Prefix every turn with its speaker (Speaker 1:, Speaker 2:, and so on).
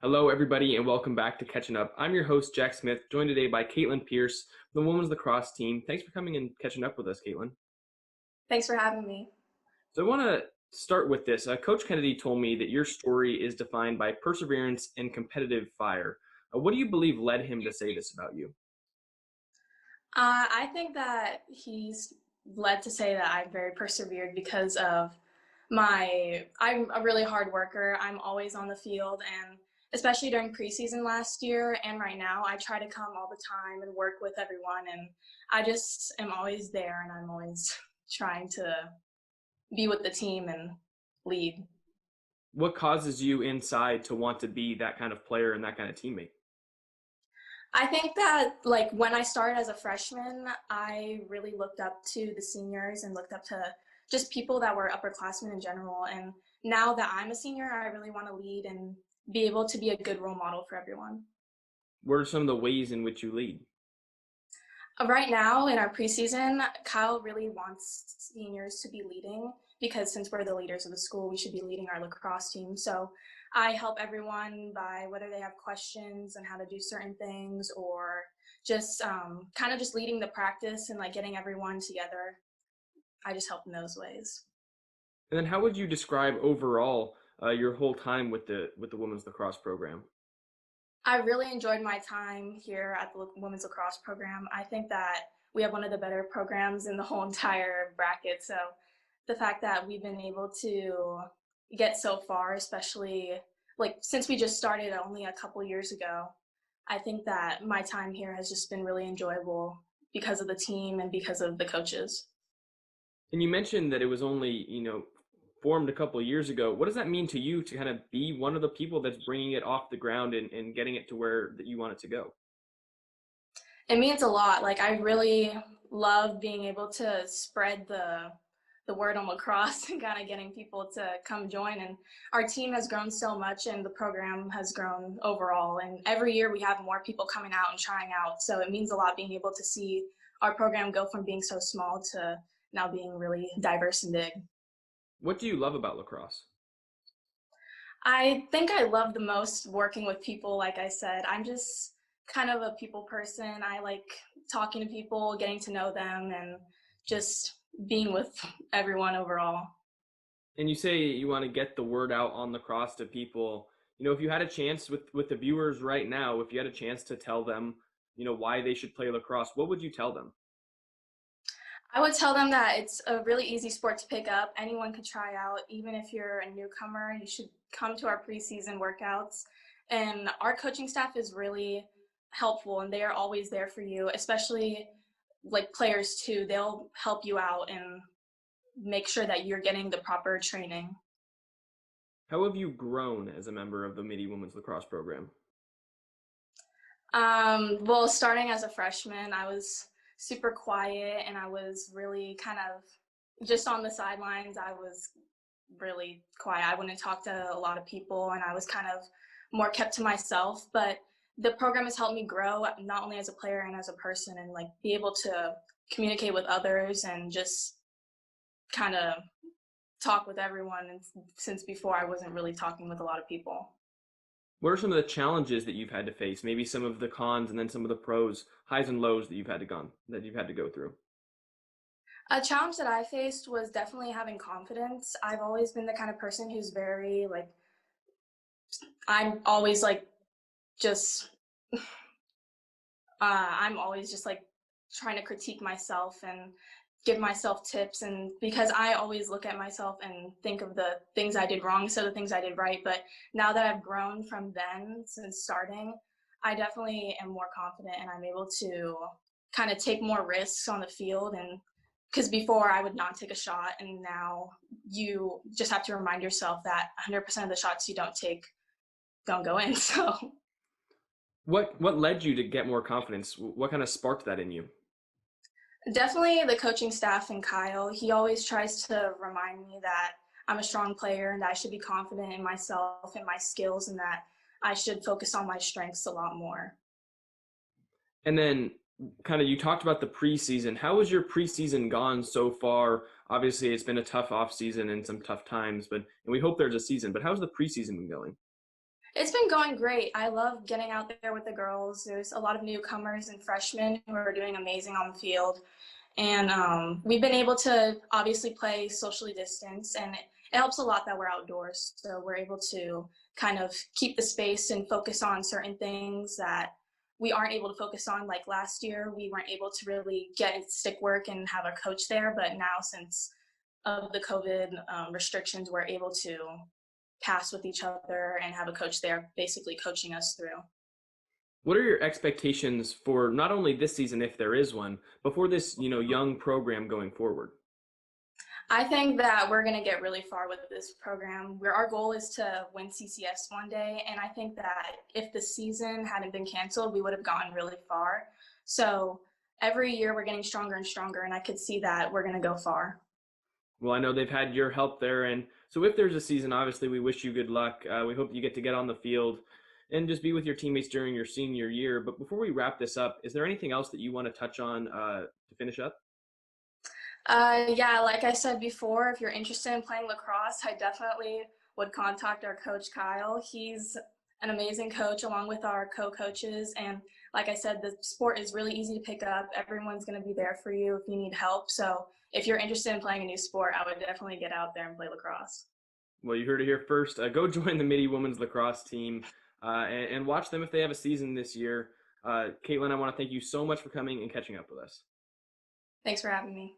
Speaker 1: Hello, everybody, and welcome back to Catchin Up. I'm your host, Jack Smith, joined today by Caitlin Pierce, the women's lacrosse team. Thanks for coming and catching up with us, Caitlin.
Speaker 2: Thanks for having me.
Speaker 1: So I want to start with this. Coach Kennedy told me that your story is defined by perseverance and competitive fire. What do you believe led him to say this about you?
Speaker 2: I think that he's led to say that I'm very persevered because of I'm a really hard worker. I'm always on the field, and especially during preseason last year and right now, I try to come all the time and work with everyone, and I just am always there, and I'm always trying to be with the team and lead.
Speaker 1: What causes you inside to want to be that kind of player and that kind of teammate?
Speaker 2: I think that like when I started as a freshman, I really looked up to the seniors and looked up to just people that were upperclassmen in general. And now that I'm a senior, I really want to lead and be able to be a good role model for everyone.
Speaker 1: What are some of the ways in which you lead?
Speaker 2: Right now in our preseason, Kyle really wants seniors to be leading because since we're the leaders of the school, we should be leading our lacrosse team. So I help everyone by whether they have questions on how to do certain things or just kind of just leading the practice and like getting everyone together. I just help in those ways.
Speaker 1: And then how would you describe overall your whole time with the women's lacrosse program?
Speaker 2: I really enjoyed my time here at the women's lacrosse program. I think that we have one of the better programs in the whole entire bracket. So the fact that we've been able to get so far, especially like since we just started only a couple years ago, I think that my time here has just been really enjoyable because of the team and because of the coaches.
Speaker 1: And you mentioned that it was only, formed a couple of years ago. What does that mean to you to kind of be one of the people that's bringing it off the ground and getting it to where that you want it to go?
Speaker 2: It means a lot. Like I really love being able to spread the word on lacrosse and kind of getting people to come join. And our team has grown so much and the program has grown overall. And every year we have more people coming out and trying out. So it means a lot being able to see our program go from being so small to now being really diverse and big.
Speaker 1: What do you love about lacrosse?
Speaker 2: I think I love the most working with people. Like I said, I'm just kind of a people person. I like talking to people, getting to know them, and just being with everyone overall.
Speaker 1: And you say you want to get the word out on lacrosse to people. If you had a chance with the viewers right now, if you had a chance to tell them, why they should play lacrosse, what would you tell them?
Speaker 2: I would tell them that it's a really easy sport to pick up. Anyone could try out. Even if you're a newcomer, you should come to our preseason workouts. And our coaching staff is really helpful and they are always there for you, especially like players too. They'll help you out and make sure that you're getting the proper training.
Speaker 1: How have you grown as a member of the Mitty women's lacrosse program?
Speaker 2: Well, starting as a freshman, I was super quiet and I was really kind of just on the sidelines. I was really quiet. I wouldn't talk to a lot of people and I was kind of more kept to myself. But the program has helped me grow not only as a player and as a person and like be able to communicate with others and just kind of talk with everyone. And since before, I wasn't really talking with a lot of people.
Speaker 1: What are some of the challenges that you've had to face? Maybe some of the cons and then some of the pros, highs and lows that you've had to go through.
Speaker 2: A challenge that I faced was definitely having confidence. I've always been the kind of person who's very like, I'm always like just, I'm always just like trying to critique myself and give myself tips. And because I always look at myself and think of the things I did wrong, so the things I did right. But now that I've grown from then since starting, I definitely am more confident and I'm able to kind of take more risks on the field. And because before I would not take a shot, and now you just have to remind yourself that 100% of the shots you don't take don't go in. So
Speaker 1: What led you to get more confidence? What kind of sparked that in you?
Speaker 2: definitely the coaching staff and Kyle, he always tries to remind me that I'm a strong player and that I should be confident in myself and my skills and that I should focus on my strengths a lot more.
Speaker 1: And then kind of you talked about the preseason. How has your preseason gone so far? Obviously, it's been a tough off season and some tough times, and we hope there's a season. But how's the preseason been going?
Speaker 2: It's been going great. I love getting out there with the girls. There's a lot of newcomers and freshmen who are doing amazing on the field. And we've been able to obviously play socially distanced, and it helps a lot that we're outdoors. So we're able to kind of keep the space and focus on certain things that we aren't able to focus on. Like last year, we weren't able to really get stick work and have a coach there. But now, since of the COVID restrictions, we're able to pass with each other and have a coach there basically coaching us through.
Speaker 1: What are your expectations for not only this season, if there is one, but for this, young program going forward?
Speaker 2: I think that we're going to get really far with this program. Where our goal is to win CCS one day, and I think that if the season hadn't been canceled, we would have gone really far. So every year we're getting stronger and stronger, and I could see that we're going to go far.
Speaker 1: Well, I know they've had your help there, and so if there's a season, obviously we wish you good luck. We hope you get on the field and just be with your teammates during your senior year. But before we wrap this up, is there anything else that you want to touch on to finish up?
Speaker 2: Yeah, like I said before, if you're interested in playing lacrosse, I definitely would contact our coach Kyle. He's an amazing coach along with our co-coaches. And like I said, the sport is really easy to pick up. Everyone's going to be there for you if you need help. So if you're interested in playing a new sport, I would definitely get out there and play lacrosse.
Speaker 1: Well, you heard it here first. Go join the Mitty women's lacrosse team and watch them if they have a season this year. Caitlin, I want to thank you so much for coming and catching up with us.
Speaker 2: Thanks for having me.